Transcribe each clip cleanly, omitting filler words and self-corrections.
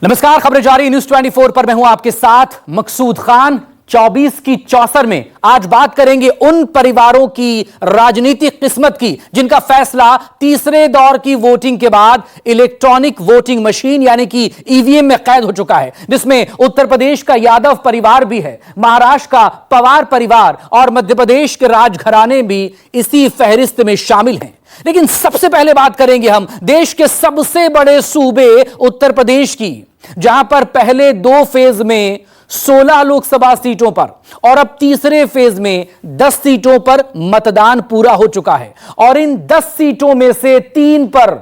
नमस्कार, खबरें जारी न्यूज 24 पर मैं हूं आपके साथ मकसूद खान। 24 की चौसर में आज बात करेंगे उन परिवारों की राजनीतिक किस्मत की जिनका फैसला तीसरे दौर की वोटिंग के बाद इलेक्ट्रॉनिक वोटिंग मशीन यानी कि ईवीएम में कैद हो चुका है, जिसमें उत्तर प्रदेश का यादव परिवार भी है, महाराष्ट्र का पवार परिवार और मध्य प्रदेश के राजघराने भी इसी फहरिस्त में शामिल हैं। लेकिन सबसे पहले बात करेंगे हम देश के सबसे बड़े सूबे उत्तर प्रदेश की, जहां पर पहले 2 फेज में 16 लोकसभा सीटों पर और अब तीसरे फेज में 10 सीटों पर मतदान पूरा हो चुका है और इन 10 सीटों में से 3 पर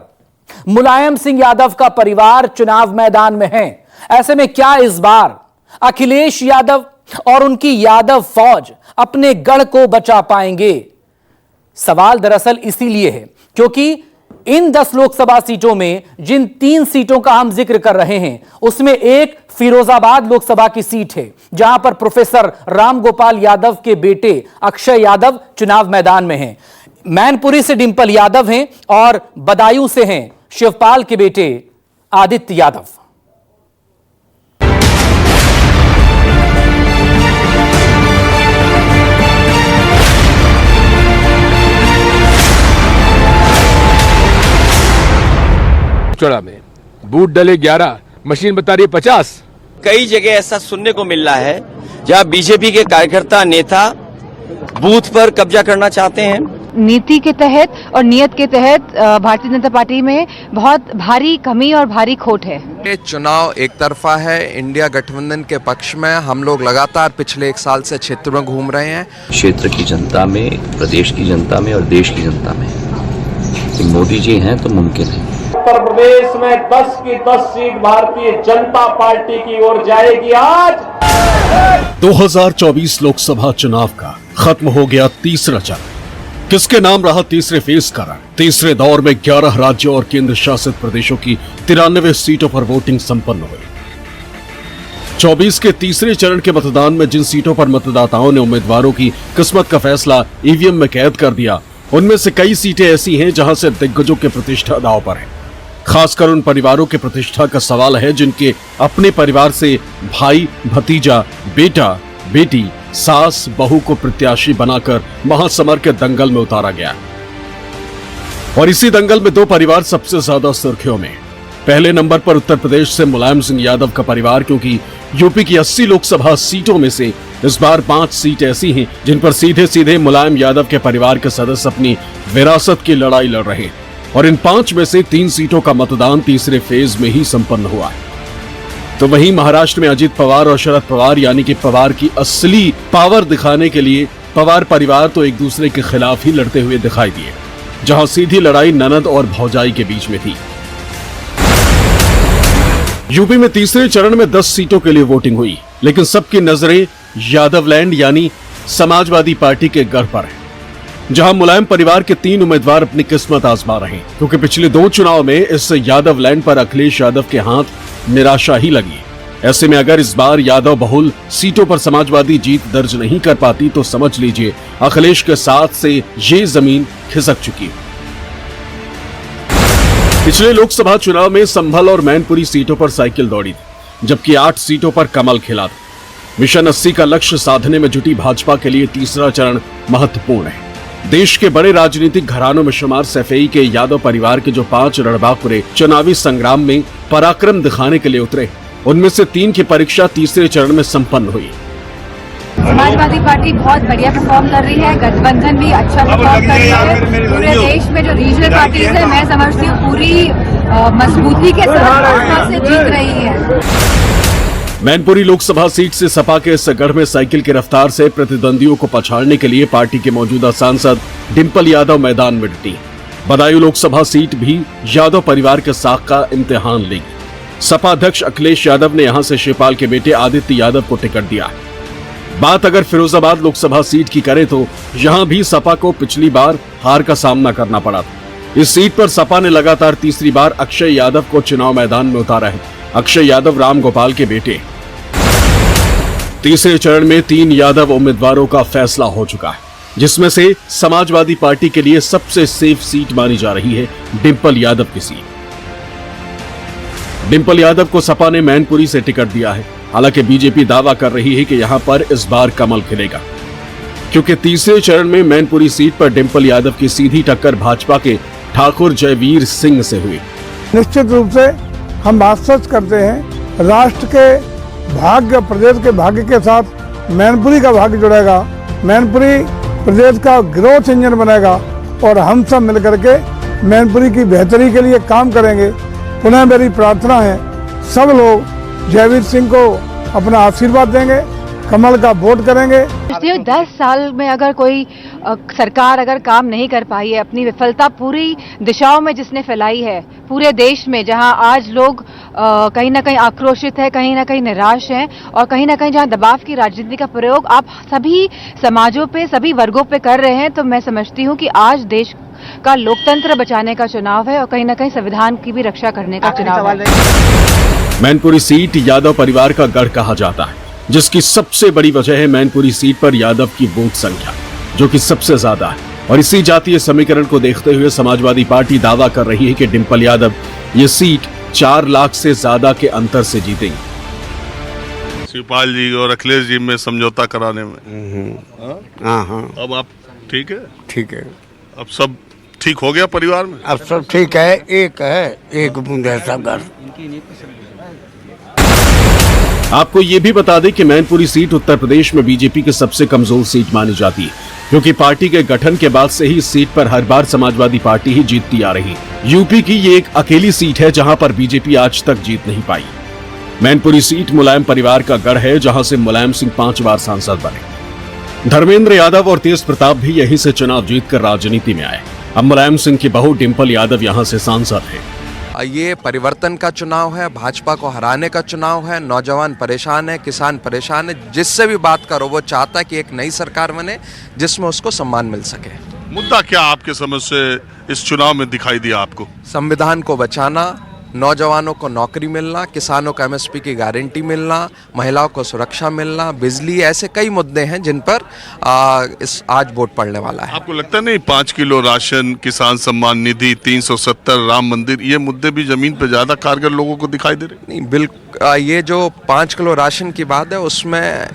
मुलायम सिंह यादव का परिवार चुनाव मैदान में है। ऐसे में क्या इस बार अखिलेश यादव और उनकी यादव फौज अपने गढ़ को बचा पाएंगे? सवाल दरअसल इसीलिए है क्योंकि इन 10 लोकसभा सीटों में जिन 3 सीटों का हम जिक्र कर रहे हैं उसमें एक फिरोजाबाद लोकसभा की सीट है, जहां पर प्रोफेसर राम गोपाल यादव के बेटे अक्षय यादव चुनाव मैदान में हैं। मैनपुरी से डिंपल यादव हैं और बदायूं से हैं शिवपाल के बेटे आदित्य यादव। चौड़ा में बूथ डले 11, मशीन बता रही है 50। कई जगह ऐसा सुनने को मिल रहा है जहां बीजेपी के कार्यकर्ता नेता बूथ पर कब्जा करना चाहते हैं। नीति के तहत और नियत के तहत भारतीय जनता पार्टी में बहुत भारी कमी और भारी खोट है। ये चुनाव एक तरफा है, इंडिया गठबंधन के पक्ष में। हम लोग लगातार पिछले 1 साल से क्षेत्र में घूम रहे हैं। क्षेत्र की जनता में, प्रदेश की जनता में और देश की जनता में मोदी जी हैं तो मुमकिन है। उत्तर प्रदेश में 10 की 10 सीट भारतीय जनता पार्टी की ओर जाएगी। आज 2024 लोकसभा चुनाव का खत्म हो गया तीसरा चरण। किसके नाम रहा तीसरे फेज का रंग? तीसरे दौर में 11 राज्यों और केंद्र शासित प्रदेशों की 93 सीटों पर वोटिंग संपन्न हुई। 24 के तीसरे चरण के मतदान में जिन सीटों पर मतदाताओं ने उम्मीदवारों की किस्मत का फैसला ईवीएम में कैद कर दिया, उनमें से कई सीटें ऐसी हैं जहां से दिग्गजों की प्रतिष्ठा दांव पर है। खासकर उन परिवारों के प्रतिष्ठा का सवाल है जिनके अपने परिवार से भाई, भतीजा, बेटा, बेटी, सास, बहू को प्रत्याशी बनाकर महासमर के दंगल में उतारा गया। और इसी दंगल में 2 परिवार सबसे ज्यादा सुर्खियों में। पहले नंबर पर उत्तर प्रदेश से मुलायम सिंह यादव का परिवार, क्योंकि यूपी की 80 लोकसभा सीटों में से इस बार 5 सीट ऐसी हैं जिन पर सीधे सीधे मुलायम यादव के परिवार के सदस्य अपनी विरासत की लड़ाई लड़ रहे हैं और इन 5 में से 3 सीटों का मतदान तीसरे फेज में ही संपन्न हुआ है। तो वहीं महाराष्ट्र में अजित पवार और शरद पवार यानी कि पवार की असली पावर दिखाने के लिए पवार परिवार तो एक दूसरे के खिलाफ ही लड़ते हुए दिखाई दिए, जहां सीधी लड़ाई ननद और भौजाई के बीच में थी। यूपी में तीसरे चरण में 10 सीटों के लिए वोटिंग हुई, लेकिन सबकी नजरें यादवलैंड यानी समाजवादी पार्टी के गढ़ पर है, जहां मुलायम परिवार के 3 उम्मीदवार अपनी किस्मत आजमा रहे हैं, क्योंकि पिछले 2 चुनाव में इस यादवलैंड पर अखिलेश यादव के हाथ निराशा ही लगी। ऐसे में अगर इस बार यादव बहुल सीटों पर समाजवादी जीत दर्ज नहीं कर पाती तो समझ लीजिए अखिलेश के साथ से ये जमीन खिसक चुकी है। पिछले लोकसभा चुनाव में संभल और मैनपुरी सीटों पर साइकिल दौड़ी थी, जबकि 8 सीटों पर कमल खिला था। मिशन 80 का लक्ष्य साधने में जुटी भाजपा के लिए तीसरा चरण महत्वपूर्ण है। देश के बड़े राजनीतिक घरानों में शुमार सैफई के यादव परिवार के जो 5 रणबांकुरे चुनावी संग्राम में पराक्रम दिखाने के लिए उतरे, उनमें से 3 की परीक्षा तीसरे चरण में संपन्न हुई। समाजवादी पार्टी बहुत बढ़िया परफॉर्म कर रही है, गठबंधन भी अच्छा परफॉर्म कर रही है। पूरे देश में जो रीजनल पार्टीज है, मैं समझती हूँ पूरी मजबूती के साथ से जीत रही है। मैनपुरी लोकसभा सीट से सपा के इस गढ़ में साइकिल की रफ्तार से प्रतिद्वंदियों को पछाड़ने के लिए पार्टी के मौजूदा सांसद डिंपल यादव मैदान में डटी। बदायूं लोकसभा सीट भी यादव परिवार के साख का इम्तिहान लेगी। सपा अध्यक्ष अखिलेश यादव ने यहां से शिवपाल के बेटे आदित्य यादव को टिकट दिया। बात अगर फिरोजाबाद लोकसभा सीट की करें तो यहां भी सपा को पिछली बार हार का सामना करना पड़ा था। इस सीट पर सपा ने लगातार तीसरी बार अक्षय यादव को चुनाव मैदान में उतारा है। अक्षय यादव राम गोपाल के बेटे। तीसरे चरण में 3 यादव उम्मीदवारों का फैसला हो चुका है, जिसमें से समाजवादी पार्टी के लिए सबसे सेफ सीट मानी जा रही है डिंपल यादव की सीट। डिंपल यादव को सपा ने मैनपुरी से टिकट दिया है। हालांकि बीजेपी दावा कर रही है कि यहां पर इस बार कमल खिलेगा, क्योंकि तीसरे चरण में मैनपुरी सीट पर डिंपल यादव की सीधी टक्कर भाजपा के ठाकुर जयवीर सिंह से हुई। निश्चित रूप से हम आश्वस्त करते हैं, राष्ट्र के भाग्य, प्रदेश के भाग्य के साथ मैनपुरी का भाग्य जुड़ेगा। मैनपुरी प्रदेश का ग्रोथ इंजन बनेगा और हम सब मिलकर के मैनपुरी की बेहतरी के लिए काम करेंगे। पुनः मेरी प्रार्थना है, सब लोग जयवीर सिंह को अपना आशीर्वाद देंगे, कमल का वोट करेंगे। 10 साल में अगर कोई सरकार अगर काम नहीं कर पाई है, अपनी विफलता पूरी दिशाओं में जिसने फैलाई है पूरे देश में, जहां आज लोग कहीं ना कहीं आक्रोशित है, कहीं ना कहीं निराश हैं और कहीं ना कहीं जहां दबाव की राजनीति का प्रयोग आप सभी समाजों पे, सभी वर्गों पे कर रहे हैं, तो मैं समझती हूं कि आज देश का लोकतंत्र बचाने का चुनाव है और कहीं ना कहीं संविधान की भी रक्षा करने का चुनाव है। मैनपुरी सीट यादव परिवार का गढ़ कहा जाता है, जिसकी सबसे बड़ी वजह है मैनपुरी सीट पर यादव की वोट संख्या, जो कि सबसे ज्यादा है। और इसी जातीय समीकरण को देखते हुए समाजवादी पार्टी दावा कर रही है कि डिंपल यादव ये सीट 4 लाख से ज्यादा के अंतर से जीतेंगे। शिवपाल जी और अखिलेश जी में समझौता कराने में हाँ। अब आप ठीक है? ठीक है, अब सब ठीक हो गया परिवार में? अब सब ठीक है, एक बूंद है सब घर। आपको ये भी बता दें कि मैनपुरी सीट उत्तर प्रदेश में बीजेपी की सबसे कमजोर सीट मानी जाती है, क्योंकि पार्टी के गठन के बाद से ही इस सीट पर हर बार समाजवादी पार्टी ही जीतती आ रही। यूपी की ये एक अकेली सीट है जहां पर बीजेपी आज तक जीत नहीं पाई। मैनपुरी सीट मुलायम परिवार का गढ़ है, जहां से मुलायम सिंह 5 बार सांसद बने। धर्मेंद्र यादव और तेज प्रताप भी यहीं से चुनाव जीतकर राजनीति में आए। अब मुलायम सिंह की बहू डिंपल यादव यहां से सांसद है। ये परिवर्तन का चुनाव है, भाजपा को हराने का चुनाव है। नौजवान परेशान है, किसान परेशान है, जिससे भी बात करो वो चाहता है कि एक नई सरकार बने जिसमें उसको सम्मान मिल सके। मुद्दा क्या आपके समझ से इस चुनाव में दिखाई दिया आपको? संविधान को बचाना, नौजवानों को नौकरी मिलना, किसानों को एमएसपी की गारंटी मिलना, महिलाओं को सुरक्षा मिलना, बिजली, ऐसे कई मुद्दे हैं जिन पर आज वोट पड़ने वाला है। आपको लगता नहीं 5 किलो राशन, किसान सम्मान निधि, 370 राम मंदिर, ये मुद्दे भी जमीन पर ज्यादा कारगर लोगों को दिखाई दे रहे? नहीं, बिल्कुल। ये जो 5 किलो राशन की बात है उसमें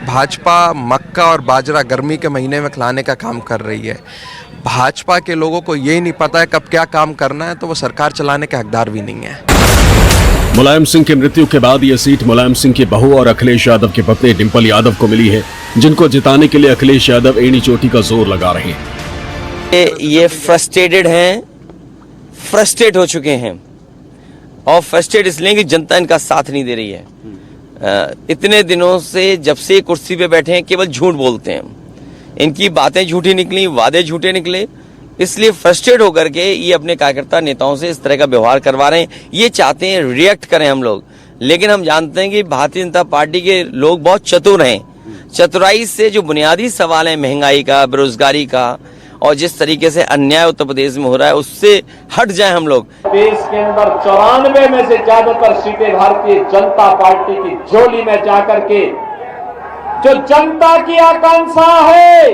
भाजपा मक्का और बाजरा गर्मी के महीने में खिलाने का काम कर रही है। भाजपा के लोगों को ये नहीं पता है कब क्या काम करना है, तो वो सरकार चलाने के हकदार भी नहीं है। मुलायम सिंह की मृत्यु के बाद ये सीट मुलायम सिंह की बहू और अखिलेश यादव के पत्नी डिंपल यादव को मिली है, जिनको जिताने के लिए अखिलेश यादव एड़ी चोटी का जोर लगा रहे हैं। ये फ्रस्ट्रेटेड हैं, फ्रस्ट्रेट हो चुके हैं और फ्रस्ट्रेट इसलिए कि जनता इनका साथ नहीं दे रही है। इतने दिनों से जब से कुर्सी पे बैठे हैं केवल झूठ बोलते हैं, इनकी बातें झूठी निकली, वादे झूठे निकले, इसलिए फ्रस्ट्रेट होकर के ये अपने कार्यकर्ता नेताओं से इस तरह का व्यवहार करवा रहे हैं। ये चाहते हैं रिएक्ट करें हम लोग, लेकिन हम जानते हैं कि भारतीय जनता पार्टी के लोग बहुत चतुर हैं। चतुराई से जो बुनियादी सवाल है महंगाई का, बेरोजगारी का और जिस तरीके से अन्याय उत्तर प्रदेश में हो रहा है उससे हट जाए हम लोग। देश के अंदर 94 में से ज्यादातर सीटें भारतीय जनता पार्टी की झोली में जाकर के जो जनता की आकांक्षा है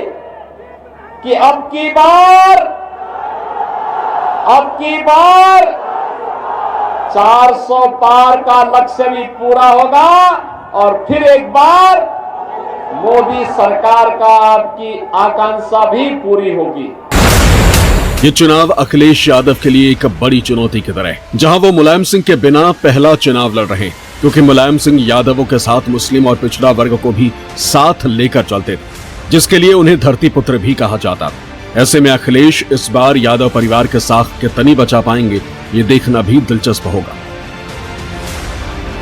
कि अब की बार 400 पार का लक्ष्य भी पूरा होगा और फिर एक बार मोदी सरकार का आपकी आकांक्षा भी पूरी होगी। ये चुनाव अखिलेश यादव के लिए एक बड़ी चुनौती की तरह है, जहां वो मुलायम सिंह के बिना पहला चुनाव लड़ रहे हैं, क्योंकि मुलायम सिंह यादवों के साथ मुस्लिम और पिछड़ा वर्ग को भी साथ लेकर चलते थे, जिसके लिए उन्हें धरती पुत्र भी कहा जाता था। ऐसे में अखिलेश इस बार यादव परिवार के साथ कितनी बचा पाएंगे, ये देखना भी दिलचस्प होगा।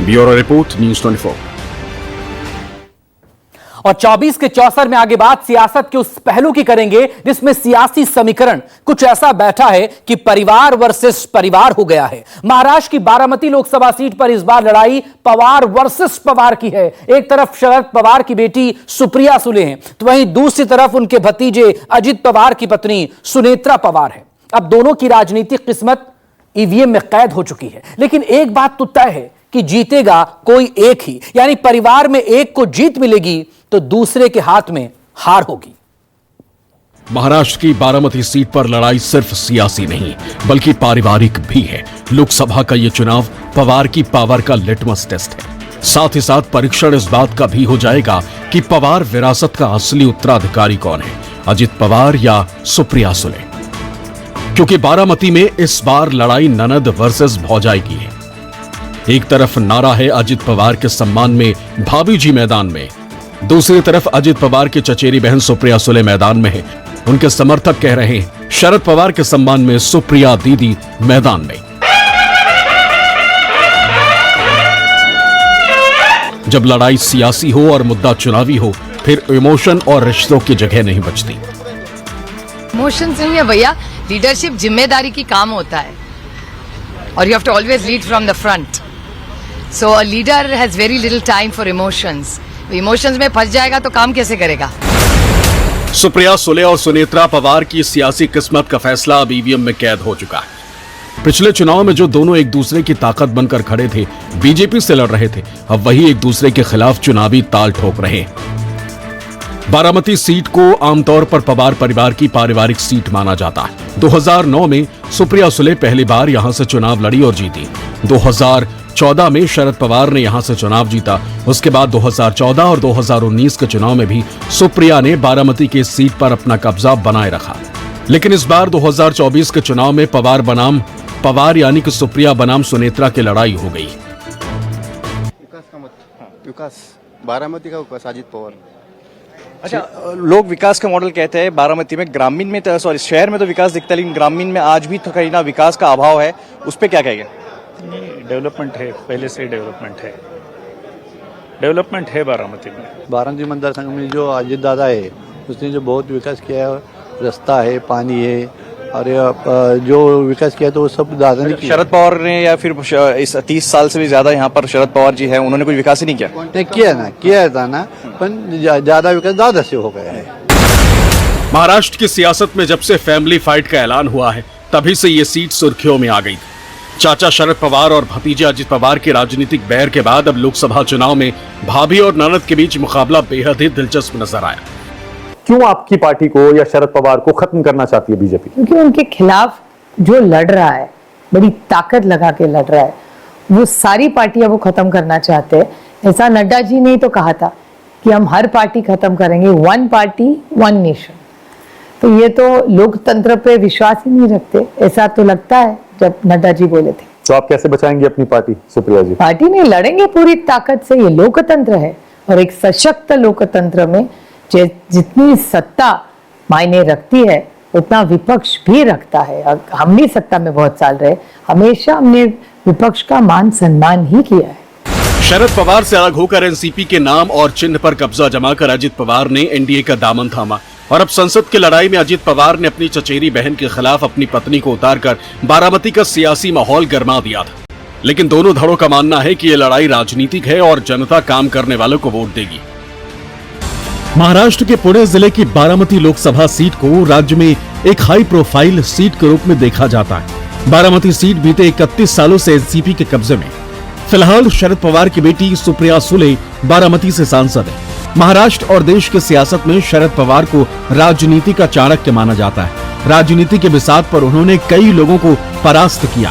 Bureau report, news 24। और 24 के 64 में आगे बात सियासत के उस पहलू की करेंगे जिसमें सियासी समीकरण कुछ ऐसा बैठा है कि परिवार वर्सेस परिवार हो गया है। महाराष्ट्र की बारामती लोकसभा सीट पर इस बार लड़ाई पवार वर्सेस पवार की है। एक तरफ शरद पवार की बेटी सुप्रिया सुले हैं, तो वहीं दूसरी तरफ उनके भतीजे अजित पवार की पत्नी सुनेत्रा पवार है। अब दोनों की राजनीतिक किस्मत ईवीएम में कैद हो चुकी है, लेकिन एक बात तो तय है कि जीतेगा कोई एक ही, यानी परिवार में एक को जीत मिलेगी तो दूसरे के हाथ में हार होगी। महाराष्ट्र की बारामती सीट पर लड़ाई सिर्फ सियासी नहीं बल्कि पारिवारिक भी है। लोकसभा का ये चुनाव पवार की पावर का लिटमस टेस्ट है। साथ ही साथ परीक्षण इस बात का भी हो जाएगा कि पवार विरासत का असली उत्तराधिकारी कौन है, अजित पवार या सुप्रिया सुले। क्योंकि बारामती में इस बार लड़ाई ननद वर्सेस भौजाई की है। एक तरफ नारा है अजित पवार के सम्मान में भाभी जी मैदान में, दूसरी तरफ अजित पवार की चचेरी बहन सुप्रिया सुले मैदान में है। उनके समर्थक कह रहे हैं शरद पवार के सम्मान में सुप्रिया दीदी मैदान में। जब लड़ाई सियासी हो और मुद्दा चुनावी हो, फिर इमोशन और रिश्तों की जगह नहीं बचती। इमोशंस नहीं है भैया, लीडरशिप जिम्मेदारी की काम होता है और you have to always lead from the front. So a leader has very little time for emotions. Emotions में फंस जाएगा तो काम कैसे करेगा। सुप्रिया सुले और सुनेत्रा पवार की सियासी किस्मत का फैसला अब ईवीएम में कैद हो चुका है। पिछले चुनाव में जो दोनों एक दूसरे की ताकत बनकर खड़े थे, बीजेपी से लड़ रहे थे, अब वही एक दूसरे के खिलाफ चुनावी ताल ठोक रहे हैं। बारामती सीट को आमतौर पर पवार परिवार की पारिवारिक सीट माना जाता है। 2009 में सुप्रिया सुले पहली बार यहां से चुनाव लड़ी और जीती। 2014 में शरद पवार ने यहां से चुनाव जीता। उसके बाद 2014 और 2019 के चुनाव में भी सुप्रिया ने बारामती की सीट पर अपना कब्जा बनाए रखा। लेकिन इस बार 2024 के चुनाव में पवार बनाम पवार यानी कि सुप्रिया बनाम सुनेत्रा की लड़ाई हो गई। विकास बारामती का विकास अजित पवार। अच्छा, लोग विकास का मॉडल कहते हैं बारामती में, ग्रामीण में तो सॉरी शहर में तो विकास दिखता है लेकिन ग्रामीण में आज भी कहीं ना विकास का अभाव है, उस पर क्या कहेंगे। डेवलपमेंट है, पहले से डेवलपमेंट है बारामती में। बारामती मतदार संघ में जो अजित दादा है उसने जो बहुत विकास किया है, रास्ता है, पानी है और जो विकास किया तो वो सब दादा ने किया। शरद पवार ने या फिर इस 30 साल से भी ज्यादा यहाँ पर शरद पवार जी है, उन्होंने कोई विकास ही नहीं किया। किया था ना, पर ज्यादा विकास दादा से हो गया है। महाराष्ट्र की सियासत में जब से फैमिली फाइट का ऐलान हुआ है, तभी से ये सीट सुर्खियों में आ गई थी। चाचा शरद पवार और भतीजे अजित पवार के राजनीतिक बैर के बाद अब लोकसभा चुनाव में भाभी और ननद के बीच मुकाबला बेहद ही दिलचस्प नजर आया। क्यों आपकी पार्टी को या शरद पवार को खत्म करना चाहती है बीजेपी? क्योंकि उनके खिलाफ जो लड़ रहा है, बड़ी ताकत लगा के लड़ रहा है, वो सारी पार्टियां वो खत्म करना चाहते हैं। ऐसा नड्डा जी ने तो कहा था कि हम हर पार्टी खत्म करेंगे, वन पार्टी वन नेशन। तो ये तो लोकतंत्र पे विश्वास ही नहीं रखते, ऐसा तो लगता है जब नड्डा जी बोले थे। तो आप कैसे बचाएंगे अपनी पार्टी सुप्रिया जी? पार्टी नहीं, लड़ेंगे पूरी ताकत से। ये लोकतंत्र है और एक सशक्त लोकतंत्र में जितनी सत्ता मायने रखती है उतना विपक्ष भी रखता है। हम भी सत्ता में बहुत साल रहे, हमेशा हमने विपक्ष का मान सम्मान ही किया है। शरद पवार से अलग होकर एनसीपी के नाम और चिन्ह पर कब्जा जमाकर अजित पवार ने एनडीए का दामन थामा और अब संसद की लड़ाई में अजित पवार ने अपनी चचेरी बहन के खिलाफ अपनी पत्नी को उतारकर बारामती का सियासी माहौल गरमा दिया था। लेकिन दोनों धड़ों का मानना है कि यह लड़ाई राजनीतिक है और जनता काम करने वालों को वोट देगी। महाराष्ट्र के पुणे जिले की बारामती लोकसभा सीट को राज्य में एक हाई प्रोफाइल सीट के रूप में देखा जाता है। बारामती सीट बीते 31 सालों से एनसीपी के कब्जे में। फिलहाल शरद पवार की बेटी सुप्रिया सुले बारामती से सांसद है। महाराष्ट्र और देश की सियासत में शरद पवार को राजनीति का चाणक्य माना जाता है। राजनीति के बिसात पर उन्होंने कई लोगों को परास्त किया।